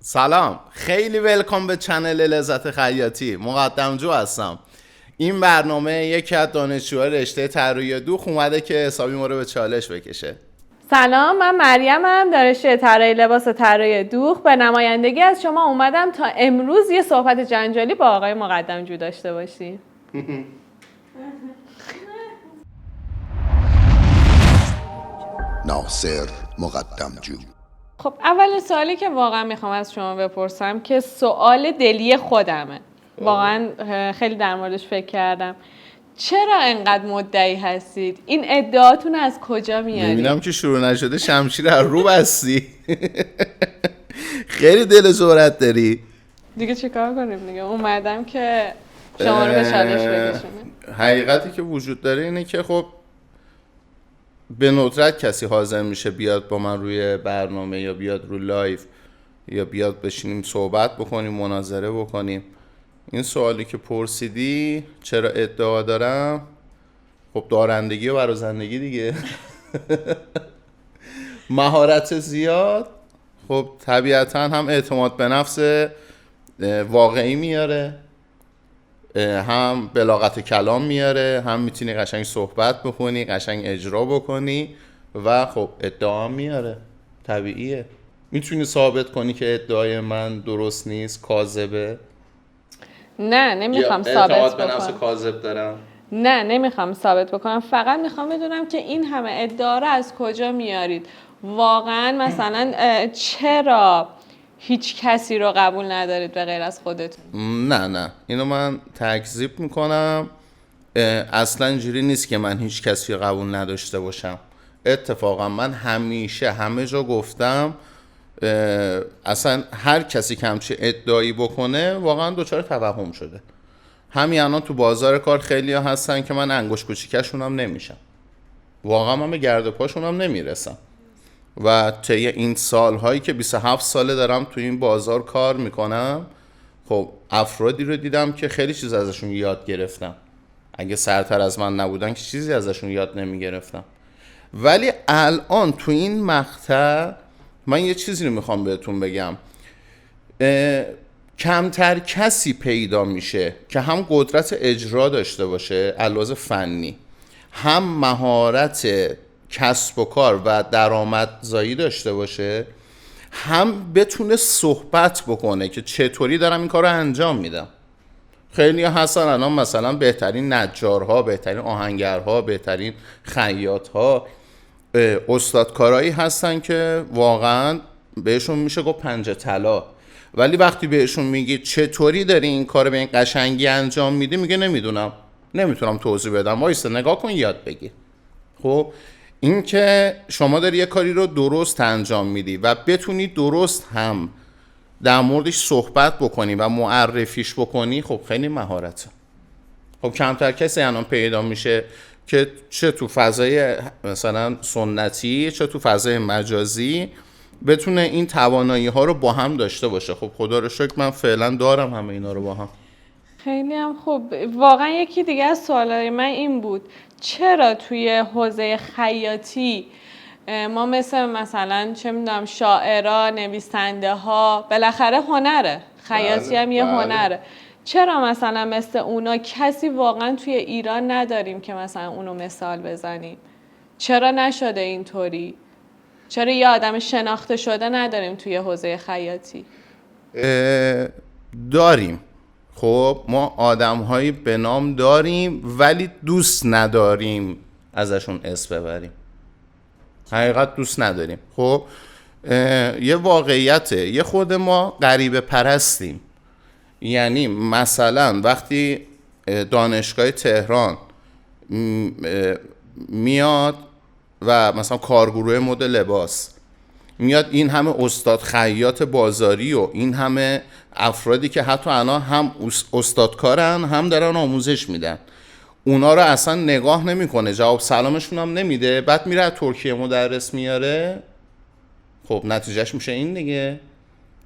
سلام، خیلی ویلکام به چنل لذت خیاطی. مقدمجو هستم. این برنامه یکی از دانشجوهای رشته طراحی دوخ اومده که حسابی ما رو به چالش بکشه. سلام، من مریمم، در رشته طراحی لباس طراحی دوخ. به نمایندگی از شما اومدم تا امروز یه صحبت جنجالی با آقای مقدمجو داشته باشیم. ناصر مقدمجو. خب اول سوالی که واقعا میخوام از شما بپرسم که سوال دلی خودمه، واقعا خیلی در موردش فکر کردم. چرا انقدر مدعی هستید؟ این ادعاتون از کجا میارید؟ میبینم که شروع نشده شمشیر از رو بستی. خیلی دل جرأت داری. دیگه چیکار کنیم دیگه؟ اومدم که شما رو به چالش بکشونم. حقیقتی که وجود داره اینه که خب به ندرت کسی حاضر میشه بیاد با من روی برنامه یا بیاد رو لایو یا بیاد بشینیم صحبت بکنیم، مناظره بکنیم. این سوالی که پرسیدی چرا ادعا دارم، خب دارندگی و برازندگی دیگه. مهارت زیاد خب طبیعتا هم اعتماد به نفس واقعی میاره، هم بلاغت کلام میاره، هم میتونی قشنگ صحبت بکنی، قشنگ اجرا بکنی و خب ادعا میاره. طبیعیه. میتونی ثابت کنی که ادعای من درست نیست، کاذبه. نه نمیخوام ثابت اعتماد به بکنم. نفس کاذب دارم. نه نمیخوام ثابت بکنم، فقط میخوام بدونم که این همه ادعا رو از کجا میارید. واقعا مثلا چرا هیچ کسی رو قبول ندارید به غیر از خودتون؟ نه اینو من تکذیب میکنم. اصلا اینجوری نیست که من هیچ کسی رو قبول نداشته باشم. اتفاقا من همیشه همه جا گفتم اصلا هر کسی که همچه ادعایی بکنه واقعا دچار توهم شده. همین الان تو بازار کار خیلی ها هستن که من انگشت کوچیکشونم نمیشم، واقعا من به گرد پاشونم نمیرسم. و طی این سالهایی که 27 ساله دارم تو این بازار کار میکنم، خب افرادی رو دیدم که خیلی چیز ازشون یاد گرفتم. اگه سرتر از من نبودن که چیزی ازشون یاد نمیگرفتم. ولی الان تو این مقطع من یه چیزی رو میخوام بهتون بگم. کمتر کسی پیدا میشه که هم قدرت اجرا داشته باشه علاوه فنی، هم مهارت کسب و کار و درآمدزایی داشته باشه، هم بتونه صحبت بکنه که چطوری دارم این کار رو انجام میدم. خیلی هستن الان مثلا بهترین نجارها، بهترین آهنگرها، بهترین خیاطها، استادکارایی هستن که واقعا بهشون میشه گفت پنجه طلا. ولی وقتی بهشون میگی چطوری داری این کار به این قشنگی انجام میدی، میگه نمیدونم، نمیتونم توضیح بدم. وایسا نگاه کن یاد بگیر. خب این که شما داری یه کاری رو درست انجام میدی و بتونی درست هم در موردش صحبت بکنی و معرفیش بکنی، خب خیلی مهارته. خب کمتر کسی الان پیدا میشه که چه تو فضای مثلا سنتی چه تو فضای مجازی بتونه این توانایی ها رو با هم داشته باشه. خب خدا رو شکر من فعلا دارم همه اینا رو با هم. خیلی هم خوب. واقعا یکی دیگه از سوالای من این بود، چرا توی حوزه خیاطی ما مثلا چه میدونم شاعرها، نویسنده ها، بالاخره هنره، خیاطی هم یه هنره، چرا مثلا مثل اونا کسی واقعا توی ایران نداریم که مثلا اونو مثال بزنیم؟ چرا نشده اینطوری؟ چرا یه آدم شناخته شده نداریم توی حوزه خیاطی؟ داریم. خب ما آدم‌هایی به نام داریم ولی دوست نداریم ازشون اسم ببریم. حقیقت دوست نداریم. خب یه واقعیته، یه خود ما غریبه پرستیم. یعنی مثلا وقتی دانشگاه تهران میاد و مثلا کارگروه مد لباس میاد، این همه استاد خیاط بازاری و این همه افرادی که حتی الان هم استادکارن هم دارن آموزش میدن، اونا رو اصلا نگاه نمیکنه، جواب سلامشون هم نمیده، بعد میره ترکیه مدرس میاره. خب نتیجهش میشه این دیگه.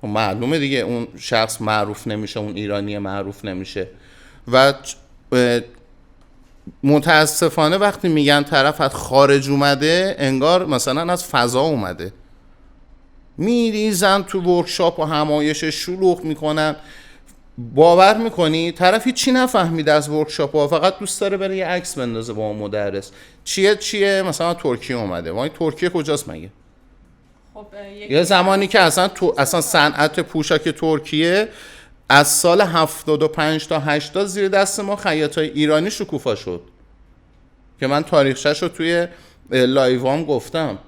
خب معلومه دیگه اون شخص معروف نمیشه، اون ایرانی معروف نمیشه. و متاسفانه وقتی میگن طرف از خارج اومده، انگار مثلا از فضا اومده. میریزن تو ورکشاپ و همایش شلوغ میکنن. باور میکنی طرف هیچی نفهمیده از ورکشاپ ها، فقط دوست داره بره یه عکس بندازه با اون مدرس. چیه مثلا ترکیه اومده، وای ترکیه کجاست مگه؟ خب یه زمانی که اصلا صنعت پوشاک ترکیه از سال 75 تا 80 زیر دست ما خیاطای ایرانی شکوفا شد که من تاریخچه‌ش رو توی لایوام گفتم.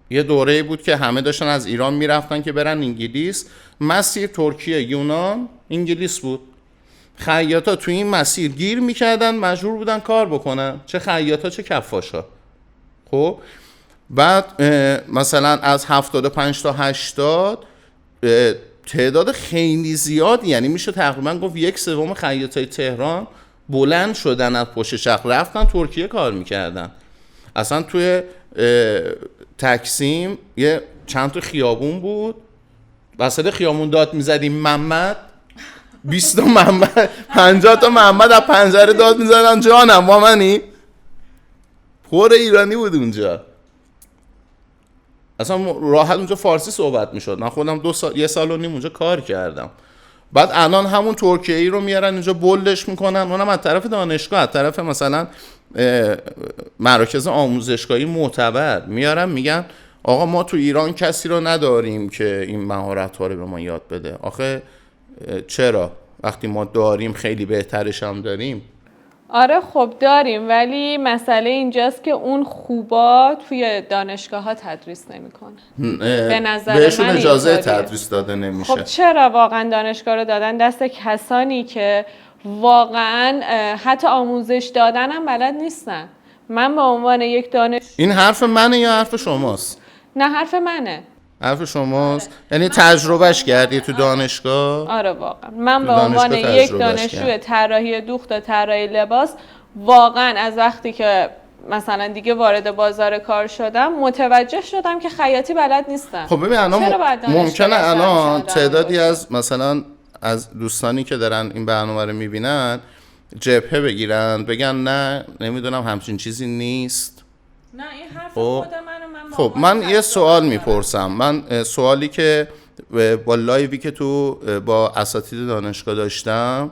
یه دوره بود که همه داشتن از ایران میرفتن که برن انگلیس، مسیر ترکیه، یونان، انگلیس بود. خیاطا توی این مسیر گیر میکردن، مجبور بودن کار بکنن، چه خیاطا چه کفاشا. خب بعد مثلا از 75 تا 80 تعداد خیلی زیادی، یعنی میشه تقریبا گفت 1/3 خیاطای تهران بلند شدن از پشت شهر رفتن ترکیه کار میکردن. اصلا توی تکسیم یه چند تا خیابون بود، وسط خیابون داد میزدیم محمد، 20 تا محمد، 50 تا محمد از پنجره داد میزدن جانم ما منی. پر ایرانی بود اونجا، اصلا راحت اونجا فارسی صحبت میشد. من خودم 1.5 سال اونجا کار کردم. بعد الان همون ترکیه ای رو میارن اینجا بولدش میکنن، اونم از طرف دانشگاه، از طرف مثلا مراکز آموزشگاهی معتبر میارن، میگن آقا ما تو ایران کسی رو نداریم که این مهارت ها رو به ما یاد بده. آخه چرا؟ وقتی ما داریم خیلی بهترش هم داریم. آره خب داریم، ولی مسئله اینجاست که اون خوبا توی دانشگاه ها تدریس نمیکنن. به نظر بهشون من اجازه اینطوریه. تدریس داده نمیشه. خب چرا واقعا دانشگاه رو دادن دست کسانی که واقعا حتی آموزش دادن هم بلد نیستن؟ من به عنوان یک این حرف منه یا حرف شماست؟ نه حرف منه. حرف شماست؟ یعنی تجربهش کردی تو دانشگاه؟ آره واقعا من به دانشگاه عنوان یک تجربهش دانشجوی کرد. طراحی دوخت و طراحی لباس واقعا از وقتی که مثلا دیگه وارد بازار کار شدم متوجه شدم که خیاطی بلد نیستم. خب ببین الان چرا باید دانشگاه ممکنه رو الان سرش تعدادی باشه؟ از مثلا از دوستانی که دارن این برنامه رو میبینن جبهه بگیرن، بگن نه نمیدونم همچین چیزی نیست. نه این حرف خب. خود من خب من یه سوال میپرسم. من سوالی که با لایوی که تو با اساتید دانشگاه داشتم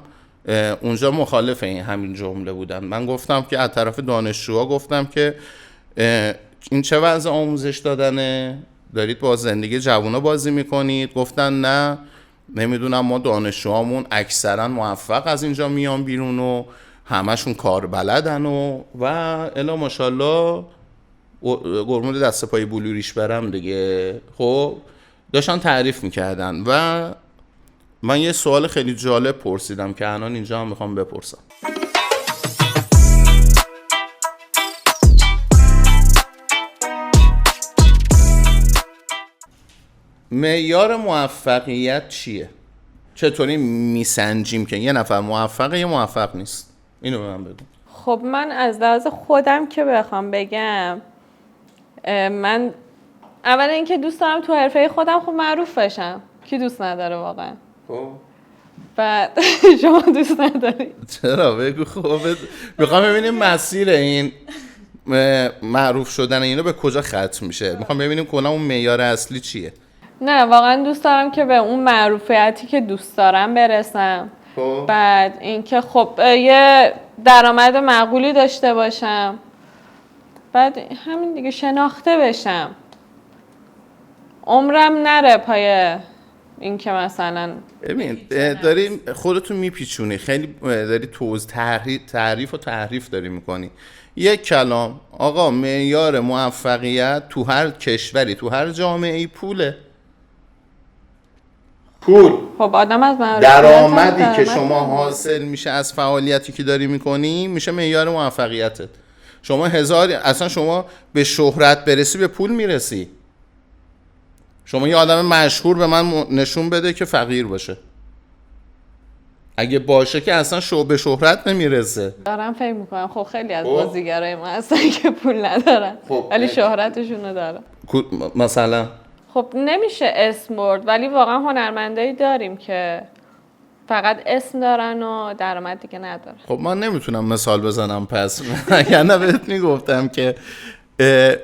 اونجا مخالف همین جمله بودن. من گفتم که از طرف دانشجوها گفتم که این چه وضع آموزش دادنه، دارید با زندگی جوونا بازی میکنید. گفتن نه نمیدونم ما دانشجوهامون اکثرا موفق از اینجا میان بیرون و همشون کار بلدن و الا ماشاءالله قربون دست پای بلوریش برم دیگه. خب داشتن تعریف میکردن و من یه سوال خیلی جالب پرسیدم که الان اینجا هم میخوام بپرسم. معیار موفقیت چیه؟ چطوری میسنجیم که یه نفر موفقه یا موفق نیست؟ اینو به من بگو. خب من از لحاظ خودم که بخوام بگم، من اول اینکه دوست دارم تو حرفه خودم خوب معروف بشم. کی دوست نداره واقعا؟ خب بعد شما دوست نداری؟ چرا؟ بگو. خب میخوام ببینیم مسیر این معروف شدن اینو به کجا ختم میشه. میخوام ببینیم کلا اون معیار اصلی چیه. نه واقعا دوست دارم که به اون معروفیتی که دوست دارم برسم. خب بعد اینکه خب یه درآمد معقولی داشته باشم. بعد همین دیگه شناخته بشم. عمرم نره پای این که مثلا ببین داری خودتو میپیچونی، خیلی داری تعریف و تحریف داری میکنی. یک کلام آقا معیار موفقیت تو هر کشوری تو هر جامعه‌ای پوله. پول، خب آدم از درآمدی که شما حاصل میشه از فعالیتی که داری میکنی میشه معیار موفقیتت. شما اصلا شما به شهرت برسی به پول میرسی. شما یه آدم مشهور به من نشون بده که فقیر باشه، اگه باشه که اصلا به شهرت نمیرسه. دارم فکر میکنم خب خیلی از بازیگرای ما هستن که پول ندارن ولی شهرتشون رو دارن. مثلا خب نمیشه اسم برد، ولی واقعا هنرمندایی داریم که فقط اسم دارن و درآمد دیگه ندارن. خب من نمیتونم مثال بزنم، پس اگر نه بهت میگفتم که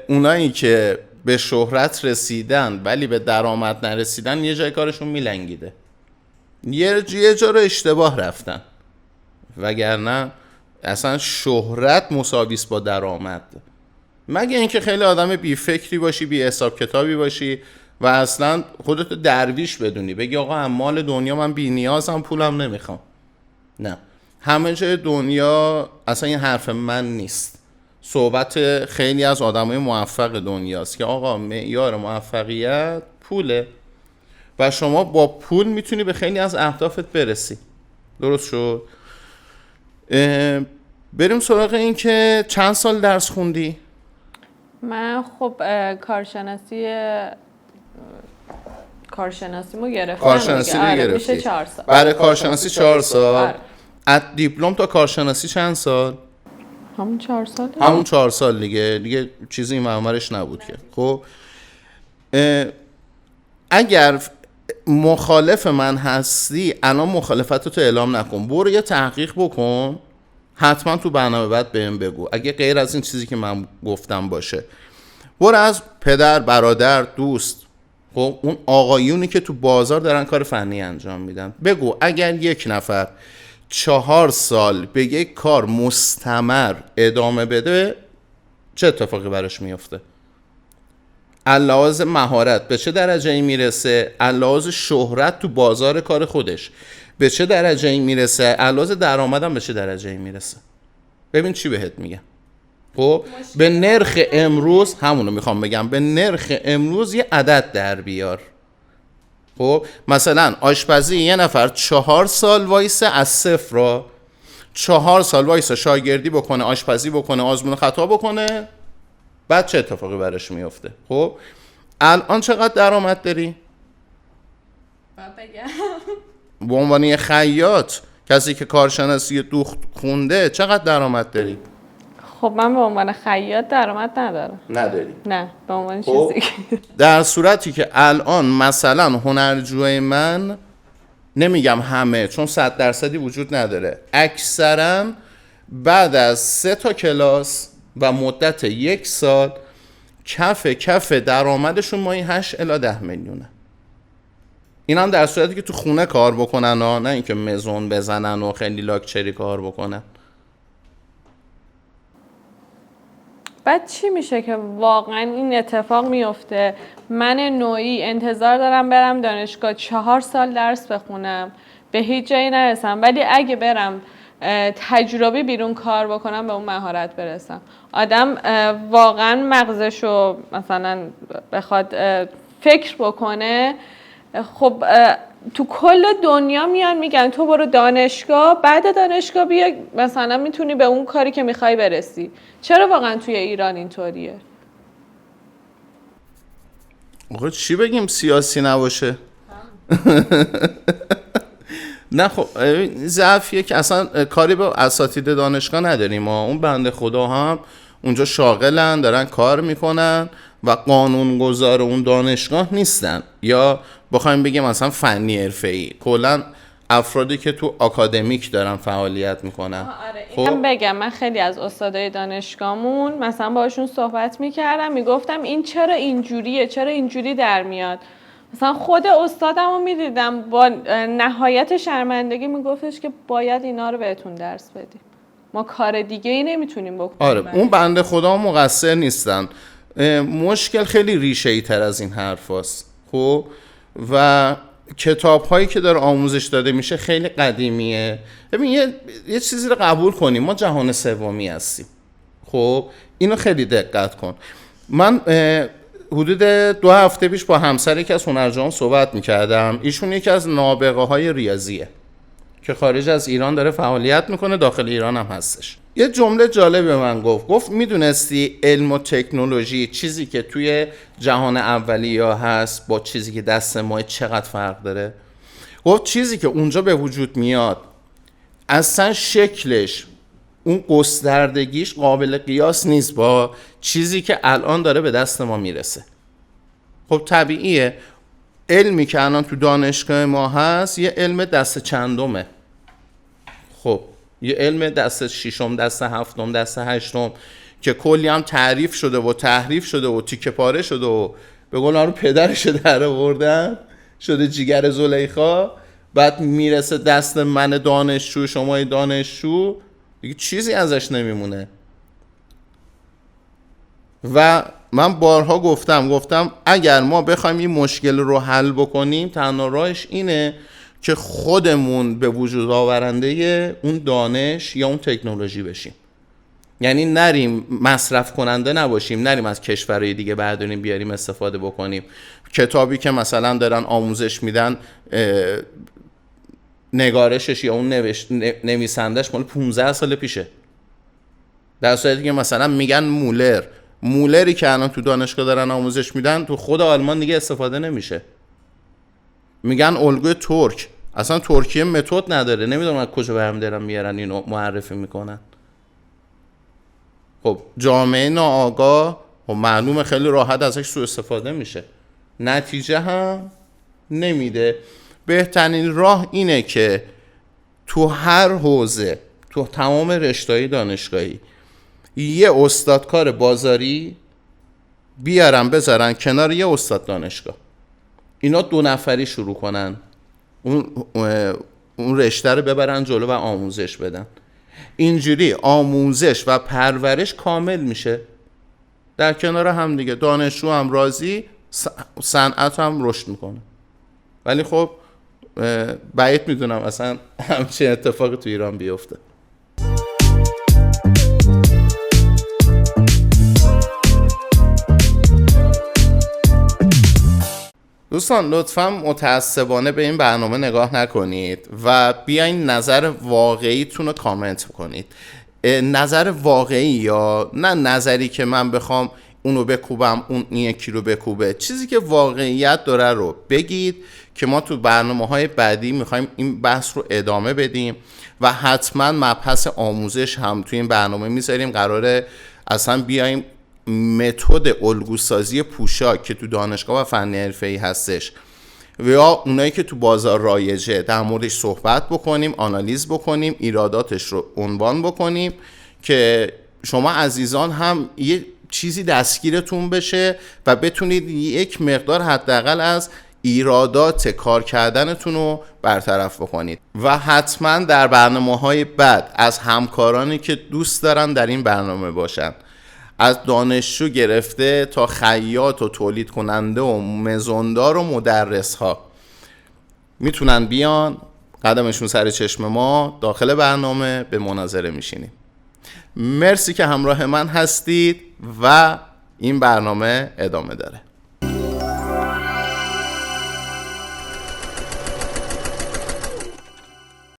اونایی که به شهرت رسیدن ولی به درآمد نرسیدن یه جای کارشون میلنگیده، یه جا رو اشتباه رفتن، وگرنه اصلا شهرت مساویس با درآمد. مگه اینکه خیلی آدم بی فکری باشی، بی حساب کتابی باشی و اصلا خودتو درویش بدونی، بگی آقا هم مال دنیا من بی نیازم، پولم نمیخوام. نه، همه جای دنیا اصلا این حرف من نیست، صحبت خیلی از آدمای موفق دنیاست که آقا معیار موفقیت پوله و شما با پول میتونی به خیلی از اهدافت برسی. درست شد؟ بریم سراغ این که چند سال درس خوندی؟ من خب کارشناسیمو گرفتم. کارشناسی رو گرفتی؟ میشه 4 سال. برای کارشناسی 4 سال. آره. از دیپلم تا کارشناسی چند سال؟ همون 4 سال. همون 4 سال دیگه چیزی این معمارش نبود که. خب اگر مخالف من هستی الان مخالفتتو اعلام نکن، برو یه تحقیق بکن، حتما تو برنامه بعد بهم بگو اگه غیر از این چیزی که من گفتم باشه. برو از پدر، برادر، دوست، خب اون آقایونی که تو بازار دارن کار فنی انجام میدن، بگو اگر یک نفر 4 سال به یک کار مستمر ادامه بده چه اتفاقی براش میفته؟ اللحاظ مهارت به چه درجه ای میرسه، اللحاظ شهرت تو بازار کار خودش به چه درجه ای میرسه، اللحاظ درآمدم به چه درجه ای میرسه. ببین چی بهت میگم. خب به نرخ امروز، همونو میخوام بگم، به نرخ امروز یه عدد در بیار. خب مثلا آشپزی یه نفر 4 سال وایسه از صفر را 4 سال وایسه شاگردی بکنه، آشپزی بکنه، آزمون خطا بکنه، بعد چه اتفاقی براش میفته؟ خب الان چقدر درآمد داری؟ به عنوان یه خیاط، کسی که کارشناسی دوخت خونده، چقدر درآمد داری؟ خب من به عنوان خیاط درآمد ندارم. نداری. نه، به عنوان خب چیزی در صورتی که الان مثلا هنرجوی من، نمیگم همه چون 100% وجود نداره، اکثرا بعد از 3 تا کلاس و مدت 1 سال کف درآمدشون ماهی 8 الی 10 میلیونه. این هم در صورتی که تو خونه کار بکنن ها، نه اینکه مزون بزنن و خیلی لاکچری کار بکنن. بعد چی میشه که واقعا این اتفاق میفته؟ من نوعی انتظار دارم برم دانشگاه 4 سال درس بخونم، به هیچ جایی نرسم، ولی اگه برم تجربی بیرون کار بکنم به اون مهارت برسم. آدم واقعا مغزشو مثلا بخواد فکر بکنه، خب تو کل دنیا میان میگن تو برو دانشگاه، بعد دانشگاه بیا مثلا میتونی به اون کاری که میخوای برسی. چرا واقعا توی ایران اینطوریه؟ آقا چی بگیم سیاسی نباشه؟ نه خب ضعفیه که اصلا کاری به اساتید دانشگاه نداریم ما. اون بنده خدا هم اونجا شاغلن، دارن کار میکنن و قانونگذار اون دانشگاه نیستن، یا بخوایم بگیم مثلا فنی حرفه‌ای، کلا افرادی که تو آکادمیک دارن فعالیت میکنن. آره اینم بگم، من خیلی از استادای دانشگاهمون مثلا باشون صحبت میکردم، میگفتم این چرا اینجوریه، چرا اینجوری در میاد. مثلا خود استادمو میدیدم با نهایت شرمندگی میگفتش که باید اینا رو بهتون درس بدیم، ما کار دیگه ای نمیتونیم بکنیم. آره اون بنده خدا مقصر نیستن، مشکل خیلی ریشه ای تر از این حرف هست. خب و کتاب هایی که داره آموزش داده میشه خیلی قدیمیه. ببین یه چیزی رو قبول کنیم، ما جهان سومی هستیم. خب اینو خیلی دقت کن. من حدود 2 هفته پیش با همسر یکی از هنرجویان صحبت میکردم. ایشون یکی از نابغه های ریاضیه که خارج از ایران داره فعالیت میکنه، داخل ایران هم هستش. یه جمله جالب به من گفت میدونستی علم و تکنولوژی، چیزی که توی جهان اولیه هست با چیزی که دست ما چقدر فرق داره؟ گفت چیزی که اونجا به وجود میاد اصلا شکلش، اون گستردگیش قابل قیاس نیست با چیزی که الان داره به دست ما میرسه. خب طبیعیه علمی که الان تو دانشگاه ما هست یه علم دست چندمه. خب یه علم دست 6م، دست 7م، دست 8م که کلی هم تعریف شده و تحریف شده و تیکه پاره شده و به قول رو پدرش در آوردن شده جیگر زلیخا، بعد میرسه دست من دانشجو، شما دانشجو، دیگه چیزی ازش نمیمونه. و من بارها گفتم اگر ما بخوایم این مشکل رو حل بکنیم تنها راهش اینه که خودمون به وجود آورنده اون دانش یا اون تکنولوژی بشیم. یعنی نریم مصرف کننده نباشیم، نریم از کشورهای دیگه برداریم بیاریم استفاده بکنیم. کتابی که مثلا دارن آموزش میدن نگارشش یا اون نویسندش مال 15 سال پیشه، در صورتی که مثلا میگن مولری که الان تو دانشگاه دارن آموزش میدن تو خود آلمان دیگه استفاده نمیشه. میگن الگوی ترک، اصلا ترکیه متد نداره، نمیدونم از کجا برمی دارن میارن اینو معرفی میکنن. خب جامعه ناآگاه و معلومه خیلی راحت ازش سوء استفاده میشه، نتیجه هم نمیده. بهترین راه اینه که تو هر حوزه، تو تمام رشته‌های دانشگاهی یه استادکار بازاری بیارن بذارن کنار یه استاد دانشگاه، اینا 2 نفری شروع کنن اون رشته رو ببرن جلو و آموزش بدن. اینجوری آموزش و پرورش کامل میشه در کنار هم دیگه، دانشجو هم راضی، صنعت هم رشد میکنه. ولی خب بعید میدونم اصلا همچین اتفاقی تو ایران بیفته. دوستان لطفاً متعصبانه به این برنامه نگاه نکنید و بیاین نظر واقعیتون رو کامنت کنید. نظر واقعی، یا نه نظری که من بخوام اونو بکوبم اون یکی رو بکوبه، چیزی که واقعیت داره رو بگید که ما تو برنامه‌های بعدی میخوایم این بحث رو ادامه بدیم و حتما مبحث آموزش هم تو این برنامه میذاریم. قراره اصلا بیایم متد الگوسازی پوشاک که تو دانشگاه و فن حرفه‌ای هستش و یا اونایی که تو بازار رایجه در موردش صحبت بکنیم، آنالیز بکنیم، ایراداتش رو عنوان بکنیم که شما عزیزان هم یه چیزی دستگیرتون بشه و بتونید یک مقدار حداقل از ایرادات کار کردنتون رو برطرف بکنید. و حتما در برنامه‌های بعد از همکارانی که دوست دارن در این برنامه باشن، از دانشجو گرفته تا خیاط و تولید کننده و مزوندار و مدرس ها، میتونن بیان قدمشون سر چشم ما داخل برنامه به مناظره میشینیم. مرسی که همراه من هستید و این برنامه ادامه داره.